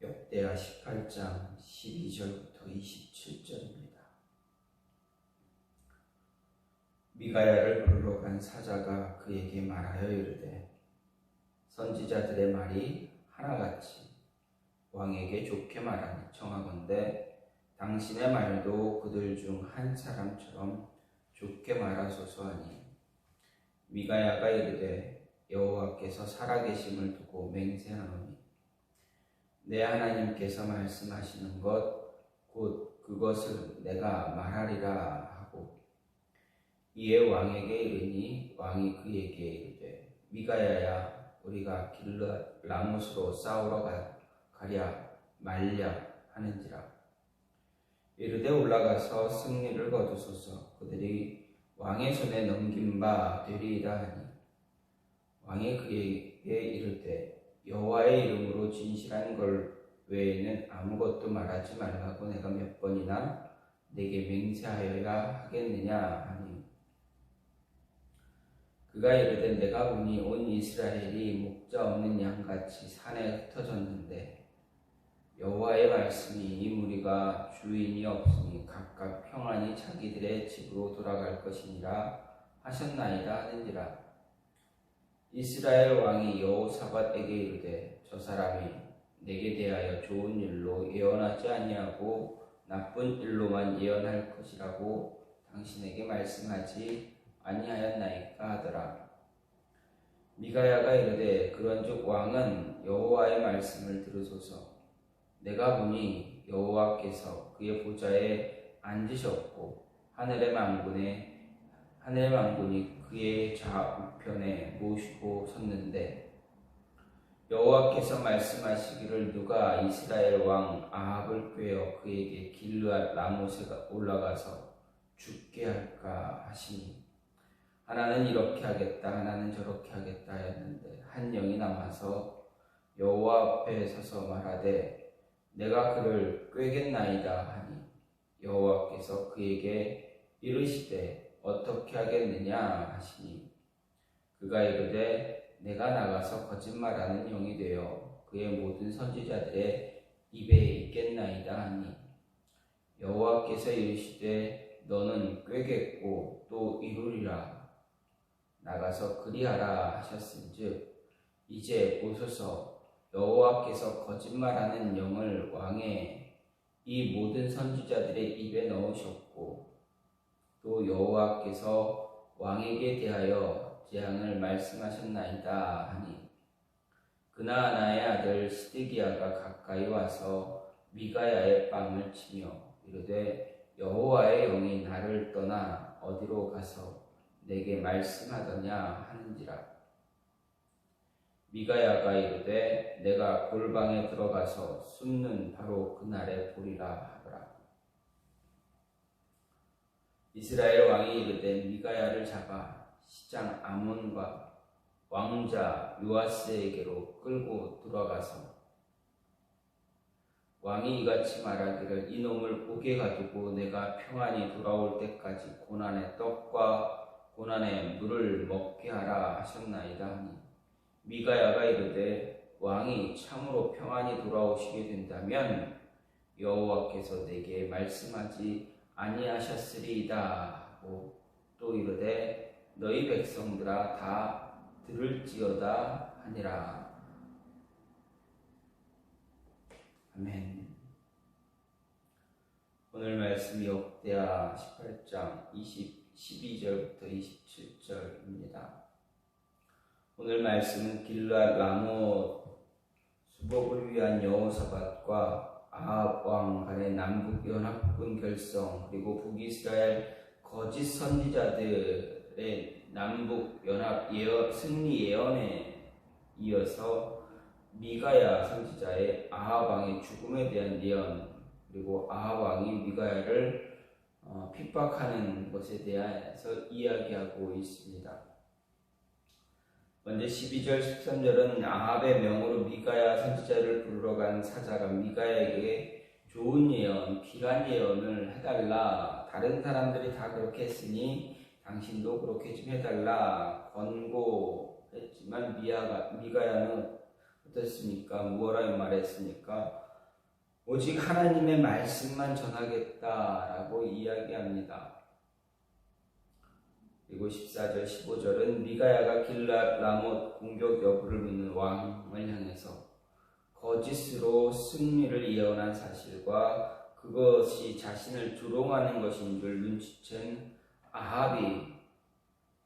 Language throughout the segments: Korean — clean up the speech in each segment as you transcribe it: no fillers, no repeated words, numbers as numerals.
역대하 18장 12절부터 27절입니다. 미가야를 부르러 간 사자가 그에게 말하여 이르되 선지자들의 말이 하나같이 왕에게 좋게 말하니 청하건대 당신의 말도 그들 중 한 사람처럼 좋게 말하소서 하니 미가야가 이르되 여호와께서 살아계심을 두고 맹세하노니 내 하나님께서 말씀하시는 것 곧 그것을 내가 말하리라 하고 이에 왕에게 이르니 왕이 그에게 이르되 미가야야 우리가 길르앗 라못으로 싸우러 가랴 말랴 하는지라. 이르되 올라가서 승리를 거두소서. 그들이 왕의 손에 넘긴 바 되리이다 하니 왕이 그에게 이르되 여호와의 이름으로 진실한 걸 외에는 아무것도 말하지 말라고 내가 몇 번이나 내게 맹세하여야 하겠느냐 하니 그가 이르되 내가 보니 온 이스라엘이 목자 없는 양같이 산에 흩어졌는데 여호와의 말씀이 이 무리가 주인이 없으니 각각 평안히 자기들의 집으로 돌아갈 것이니라 하셨나이다 하는지라. 이스라엘 왕이 여호사밧에게 이르되 저 사람이 내게 대하여 좋은 일로 예언하지 아니하고 나쁜 일로만 예언할 것이라고 당신에게 말씀하지 아니하였나이까 하더라. 미가야가 이르되 그런즉 왕은 여호와의 말씀을 들으소서. 내가 보니 여호와께서 그의 보좌에 앉으셨고 하늘의 만군이 그의 좌우편에 모시고 섰는데 여호와께서 말씀하시기를 누가 이스라엘 왕 아합을 꾀어 그에게 길르앗 라못에 올라가서 죽게 할까 하시니 하나는 이렇게 하겠다 하나는 저렇게 하겠다 하였는데 한 영이 남아서 여호와 앞에 서서 말하되 내가 그를 꾀겠나이다 하니 여호와께서 그에게 이르시되 어떻게 하겠느냐 하시니 그가 이르되 내가 나가서 거짓말하는 영이 되어 그의 모든 선지자들의 입에 있겠나이다 하니 여호와께서 이르시되 너는 꾀겠고 또 이루리라. 나가서 그리하라 하셨은즉 이제 보소서 여호와께서 거짓말하는 영을 왕의 이 모든 선지자들의 입에 넣으셨고 또 여호와께서 왕에게 대하여 재앙을 말씀하셨나이다 하니 그나아나의 아들 시드기야가 가까이 와서 미가야의 뺨을 치며 이르되 여호와의 영이 나를 떠나 어디로 가서 내게 말씀하더냐 하는지라. 미가야가 이르되 내가 골방에 들어가서 숨는 바로 그날에 보리라 하더라. 이스라엘 왕이 이르되 미가야를 잡아 시장 아몬과 왕자 요아스에게로 끌고 들어가서 왕이 이같이 말하기를 이놈을 옥에 가두고 내가 평안히 돌아올 때까지 고난의 떡과 고난의 물을 먹게 하라 하셨나이다 하니 미가야가 이르되 왕이 참으로 평안히 돌아오시게 된다면 여호와께서 내게 말씀하지 아니하셨으리이다 하고 또 이르되 너희 백성들아 다 들을지어다 하니라. 아멘. 오늘 말씀 역대하 18장 12절부터 27절입니다. 오늘 말씀은 길르앗 라못 수복을 위한 여호사밧과 아합 왕 간의 남북 연합군 결성 그리고 북이스라엘 거짓 선지자들의 남북 연합 승리 예언에 이어서 미가야 선지자의 아합 왕의 죽음에 대한 예언 그리고 아합 왕이 미가야를 핍박하는 것에 대해서 이야기하고 있습니다. 먼저 12절 13절은 아합의 명으로 미가야 선지자를 부르러 간 사자가 미가야에게 좋은 예언, 귀한 예언을 해달라. 다른 사람들이 다 그렇게 했으니 당신도 그렇게 좀 해달라 권고했지만 미가야는 어떻습니까? 무엇라고 말했습니까? 오직 하나님의 말씀만 전하겠다라고 이야기합니다. 그리고 14절 15절은 미가야가 길랏 라못 공격 여부를 묻는 왕을 향해서 거짓으로 승리를 예언한 사실과 그것이 자신을 조롱하는 것인 줄 눈치챈 아합이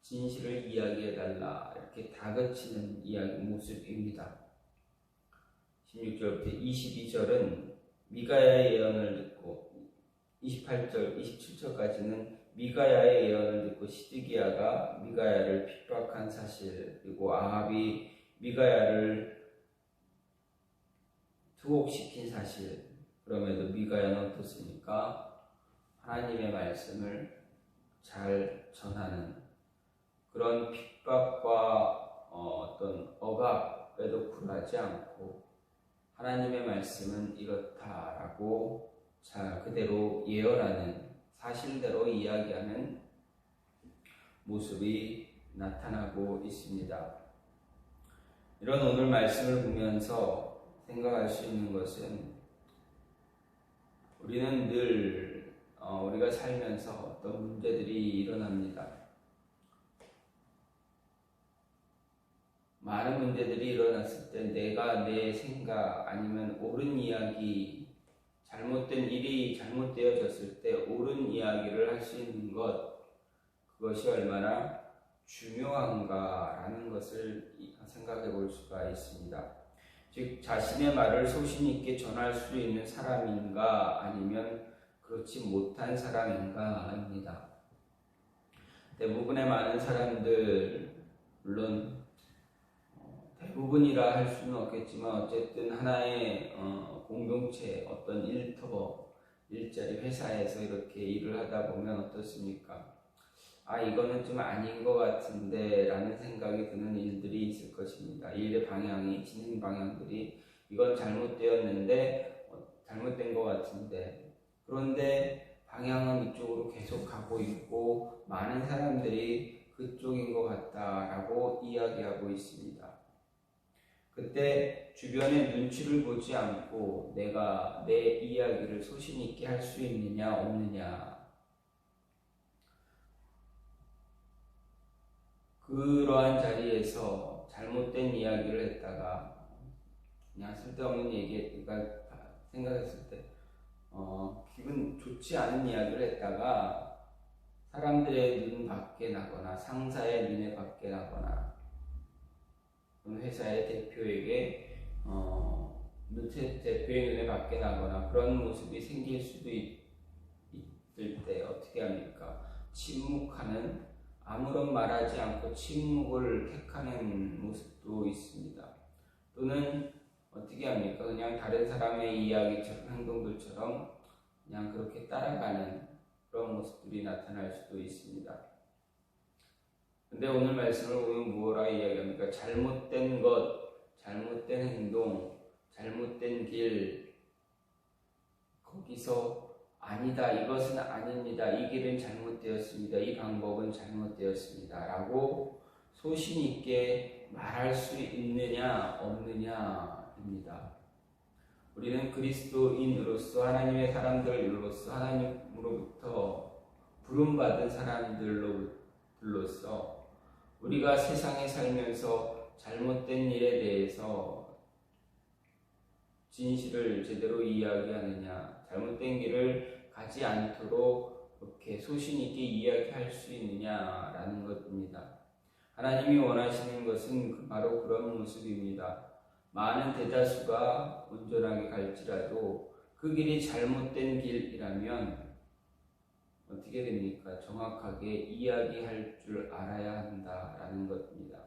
진실을 이야기해달라 이렇게 다그치는 이야기 모습입니다. 16절부터 22절은 미가야의 예언을 듣고 28절, 27절까지는 미가야의 예언을 듣고 시드기야가 미가야를 핍박한 사실, 그리고 아합이 미가야를 투옥시킨 사실. 그럼에도 미가야는 어떻습니까? 하나님의 말씀을 잘 전하는 그런 핍박과 어떤 억압에도 굴하지 않고 하나님의 말씀은 이렇다라고 잘 그대로 예언하는 사실대로 이야기하는 모습이 나타나고 있습니다. 이런 오늘 말씀을 보면서 생각할 수 있는 것은 우리는 늘 우리가 살면서 어떤 문제들이 일어납니다. 많은 문제들이 일어났을 때 내가 내 생각 아니면 옳은 이야기, 잘못된 일이 잘못되어졌을 때 옳은 이야기를 할 수 있는 그것이 얼마나 중요한가라는 것을 생각해 볼 수가 있습니다. 즉 자신의 말을 소신 있게 전할 수 있는 사람인가 아니면 그렇지 못한 사람인가입니다. 대부분의 많은 사람들, 물론 대부분이라 할 수는 없겠지만 어쨌든 하나의 공동체, 어떤 일터, 일자리 회사에서 이렇게 일을 하다 보면 어떻습니까? 이거는 좀 아닌 것 같은데 라는 생각이 드는 일들이 있을 것입니다. 일의 방향이, 진행 방향들이 이건 잘못되었는데 잘못된 것 같은데, 그런데 방향은 이쪽으로 계속 가고 있고 많은 사람들이 그쪽인 것 같다라고 이야기하고 있습니다. 그때 주변의 눈치를 보지 않고 내가 내 이야기를 소신 있게 할 수 있느냐 없느냐, 그러한 자리에서 잘못된 이야기를 했다가 그냥 쓸데없는 얘기가 생각했을 때 기분 좋지 않은 이야기를 했다가 사람들의 눈 밖에 나거나 상사의 눈에 밖에 나거나 회사의 대표에게 대표의 눈에 밖에 나거나 그런 모습이 생길 수도 있을 때 어떻게 합니까? 침묵하는, 아무런 말하지 않고 침묵을 택하는 모습도 있습니다. 또는 어떻게 합니까? 그냥 다른 사람의 이야기처럼, 행동들처럼 그냥 그렇게 따라가는 그런 모습들이 나타날 수도 있습니다. 근데 오늘 말씀을 보면 무엇라 이야기합니까? 잘못된 것, 잘못된 행동, 잘못된 길, 거기서 아니다, 이것은 아닙니다, 이 길은 잘못되었습니다, 이 방법은 잘못되었습니다 라고 소신 있게 말할 수 있느냐 없느냐입니다. 우리는 그리스도인으로서, 하나님의 사람들로서, 하나님으로부터 부름받은 사람들로서 우리가 세상에 살면서 잘못된 일에 대해서 진실을 제대로 이야기하느냐, 잘못된 길을 가지 않도록 그렇게 소신 있게 이야기할 수 있느냐라는 것입니다. 하나님이 원하시는 것은 바로 그런 모습입니다. 많은 대다수가 온전하게 갈지라도 그 길이 잘못된 길이라면 어떻게 됩니까? 정확하게 이야기할 줄 알아야 한다라는 것입니다.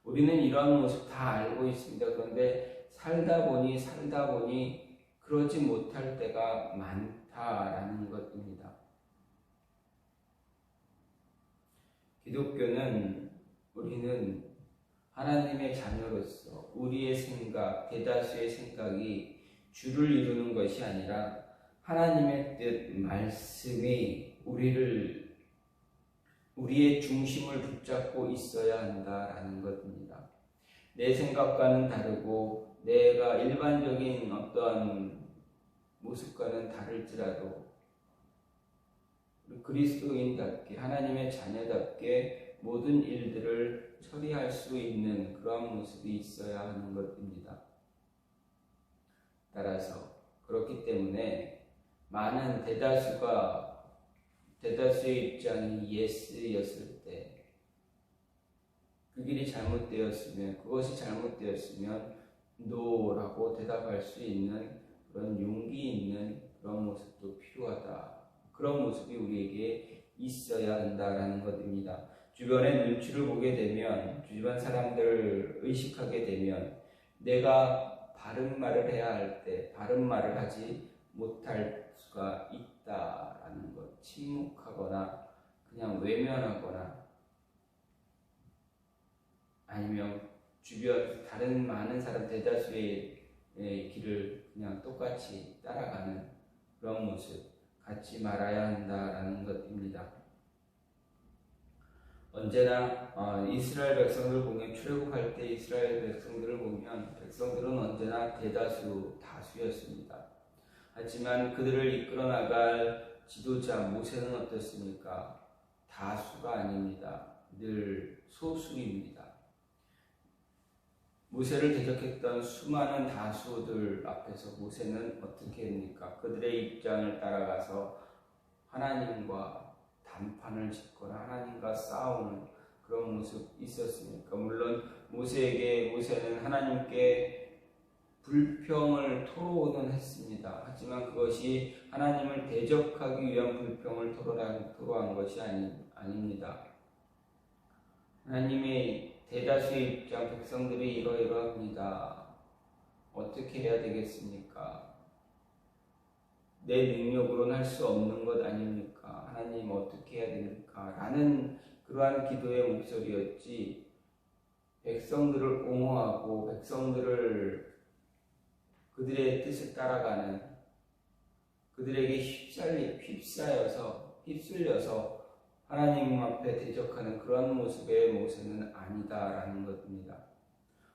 우리는 이러한 모습 다 알고 있습니다. 그런데 살다 보니 그러지 못할 때가 많다라는 것입니다. 기독교는, 우리는 하나님의 자녀로서 우리의 생각, 대다수의 생각이 주를 이루는 것이 아니라 하나님의 뜻, 말씀이 우리의 중심을 붙잡고 있어야 한다라는 것입니다. 내 생각과는 다르고 내가 일반적인 어떠한 모습과는 다를지라도 그리스도인답게 하나님의 자녀답게 모든 일들을 처리할 수 있는 그런 모습이 있어야 하는 것입니다. 따라서 그렇기 때문에 많은 대다수의 입장이 예스였을 때 그 길이 잘못되었으면, 그것이 잘못되었으면 노라고 대답할 수 있는 그런 용기 있는 그런 모습도 필요하다. 그런 모습이 우리에게 있어야 한다라는 것입니다. 주변의 눈치를 보게 되면, 주변 사람들을 의식하게 되면 내가 바른 말을 해야 할 때 바른 말을 하지 못할 수가 있다라는 것. 침묵하거나 그냥 외면하거나 아니면 주변 다른 많은 사람 대다수의 길을 그냥 똑같이 따라가는 그런 모습 갖지 말아야 한다라는 것입니다. 언제나 이스라엘 백성들을 보면, 출애굽할 때 이스라엘 백성들을 보면 백성들은 언제나 다수였습니다. 하지만 그들을 이끌어 나갈 지도자 모세는 어떻습니까? 다수가 아닙니다. 늘 소수입니다. 모세를 대적했던 수많은 다수들 앞에서 모세는 어떻게 합니까? 그들의 입장을 따라가서 하나님과 단판을 짓거나 하나님과 싸우는 그런 모습 있었습니까? 물론 모세는 하나님께 불평을 토로는 했습니다. 하지만 그것이 하나님을 대적하기 위한 불평을 토로한 것이 아닙니다. 하나님의 대다수의 입장, 백성들이 이러이러합니다. 어떻게 해야 되겠습니까? 내 능력으로는 할 수 없는 것 아닙니까? 하나님 어떻게 해야 됩니까? 라는 그러한 기도의 목소리였지, 백성들을 옹호하고 백성들을 그들의 뜻을 따라가는, 그들에게 휩쓸려서 하나님 앞에 대적하는 그런 모습의 모세는 아니다라는 것입니다.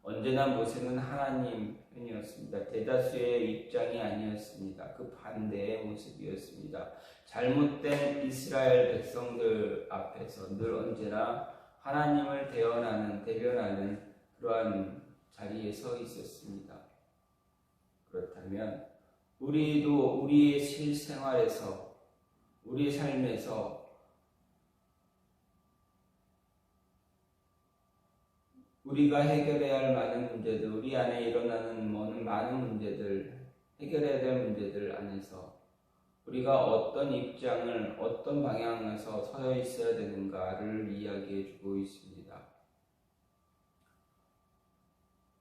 언제나 모세는 하나님 편이었습니다. 대다수의 입장이 아니었습니다. 그 반대의 모습이었습니다. 잘못된 이스라엘 백성들 앞에서 늘 언제나 하나님을 대변하는 그러한 자리에 서 있었습니다. 그렇다면 우리도 우리의 실생활에서, 우리의 삶에서 우리가 해결해야 할 많은 문제들, 우리 안에 일어나는 많은 문제들, 해결해야 될 문제들 안에서 우리가 어떤 입장을, 어떤 방향에서 서 있어야 되는가를 이야기해 주고 있습니다.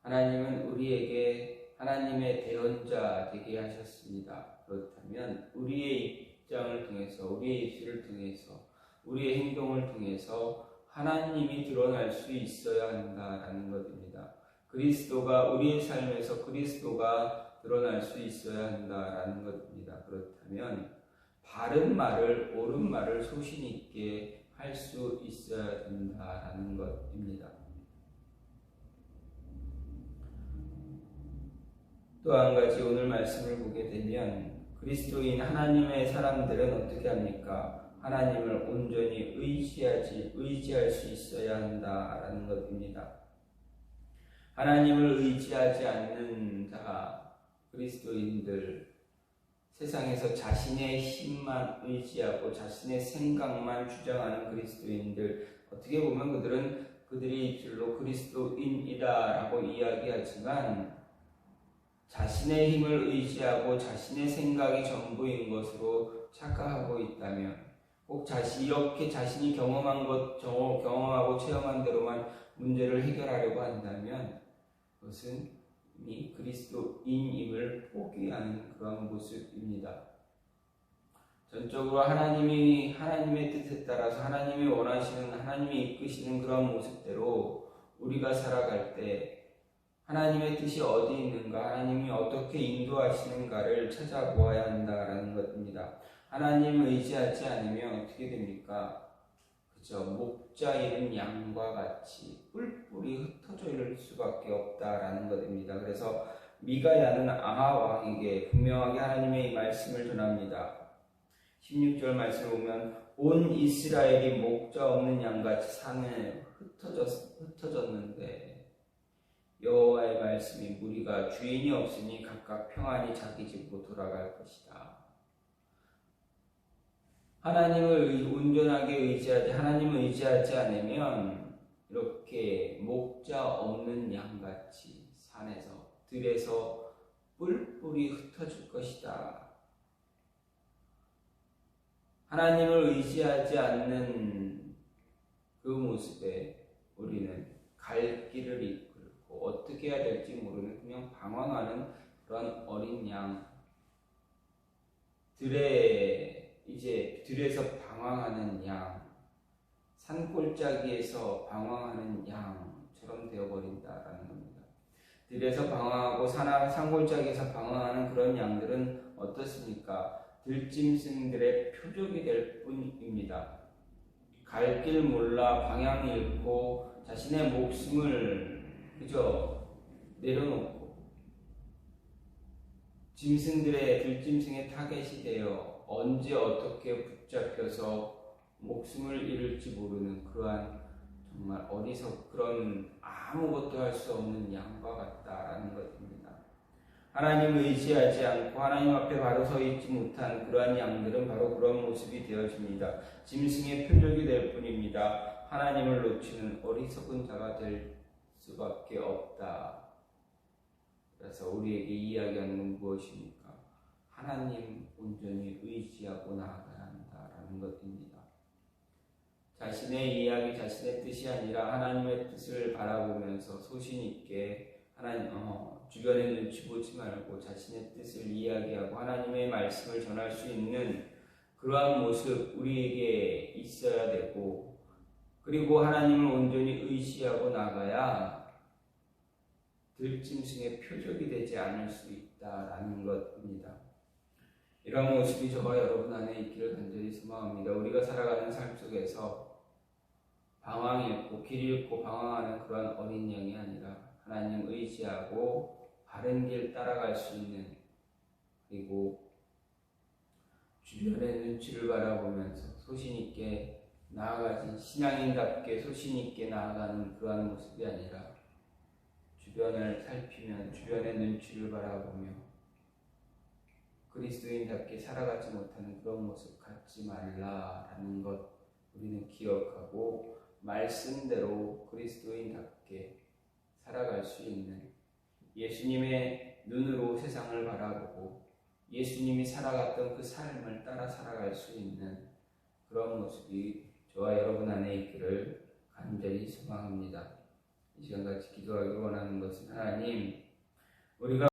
하나님은 우리에게 하나님의 대언자 되게 하셨습니다. 그렇다면 우리의 입장을 통해서, 우리의 입술을 통해서, 우리의 행동을 통해서 하나님이 드러날 수 있어야 한다라는 것입니다. 우리의 삶에서 그리스도가 드러날 수 있어야 한다라는 것입니다. 그렇다면 바른 말을, 옳은 말을 소신 있게 할 수 있어야 된다라는 것입니다. 또 한 가지 오늘 말씀을 보게 되면, 그리스도인 하나님의 사람들은 어떻게 합니까? 하나님을 온전히 의지할 수 있어야 한다라는 것입니다. 하나님을 의지하지 않는 그리스도인들, 세상에서 자신의 힘만 의지하고 자신의 생각만 주장하는 그리스도인들, 어떻게 보면 그들이 입술로 그리스도인이다라고 이야기하지만 자신의 힘을 의지하고 자신의 생각이 전부인 것으로 착각하고 있다면, 꼭 이렇게 자신이 경험하고 체험한 대로만 문제를 해결하려고 한다면 그것은 이미 그리스도인임을 포기하는 그런 모습입니다. 전적으로 하나님의 뜻에 따라서 하나님이 원하시는, 하나님이 이끄시는 그런 모습대로 우리가 살아갈 때 하나님의 뜻이 어디 있는가, 하나님이 어떻게 인도하시는가를 찾아보아야 한다라는 것입니다. 하나님을 의지하지 않으면 어떻게 됩니까? 그저 목자 잃은 양과 같이 뿔뿔이 흩어져 있을 수밖에 없다라는 것입니다. 그래서 미가야는 아하 왕에게 분명하게 하나님의 이 말씀을 전합니다. 16절 말씀을 보면 온 이스라엘이 목자 없는 양같이 산에 흩어졌는데 여호와의 말씀이 무리가 주인이 없으니 각각 평안히 자기 집으로 돌아갈 것이다. 하나님을 온전하게 의지하지, 하나님을 의지하지 않으면 이렇게 목자 없는 양같이 산에서 들에서 뿔뿔이 흩어질 것이다. 하나님을 의지하지 않는 그 모습에 우리는 갈 길을 이끌고 어떻게 해야 될지 모르는 그냥 방황하는 그런 어린 양, 들에서 방황하는 양, 산골짜기에서 방황하는 양처럼 되어버린다라는 겁니다. 들에서 방황하고 산골짜기에서 방황하는 그런 양들은 어떻습니까? 들짐승들의 표적이 될 뿐입니다. 갈 길 몰라 방향 잃고 자신의 목숨을 그저 내려놓고 들짐승의 타겟이 되어 언제 어떻게 붙잡혀서 목숨을 잃을지 모르는 그러한 정말 그런 아무것도 할 수 없는 양과 같다라는 것입니다. 하나님을 의지하지 않고 하나님 앞에 바로 서 있지 못한 그러한 양들은 바로 그런 모습이 되어집니다. 짐승의 표적이 될 뿐입니다. 하나님을 놓치는 어리석은 자가 될 수밖에 없다. 그래서 우리에게 이야기하는 건 무엇입니까? 하나님 온전히 의지하고 나아가야 한다라는 것입니다. 자신의 이야기, 자신의 뜻이 아니라 하나님의 뜻을 바라보면서 소신 있게 주변에 눈치 보지 말고 자신의 뜻을 이야기하고 하나님의 말씀을 전할 수 있는 그러한 모습 우리에게 있어야 되고, 그리고 하나님을 온전히 의지하고 나가야 들짐승의 표적이 되지 않을 수 있다라는 것입니다. 이런 모습이 저와 여러분 안에 있기를 간절히 소망합니다. 우리가 살아가는 삶 속에서 방황 잃고 길 잃고 방황하는 그런 어린 양이 아니라 하나님 의지하고 바른 길 따라갈 수 있는, 그리고 주변의 눈치를 바라보면서 소신있게 나아가진 신앙인답게 소신있게 나아가는 그러한 모습이 아니라 주변을 살피면 주변의 눈치를 바라보며 그리스도인답게 살아가지 못하는 그런 모습 갖지 말라라는 것 우리는 기억하고 말씀대로 그리스도인답게 살아갈 수 있는, 예수님의 눈으로 세상을 바라보고 예수님이 살아갔던 그 삶을 따라 살아갈 수 있는 그런 모습이 저와 여러분 안에 있기를 간절히 소망합니다. 이 시간같이 기도하기 원하는 것은 하나님, 우리가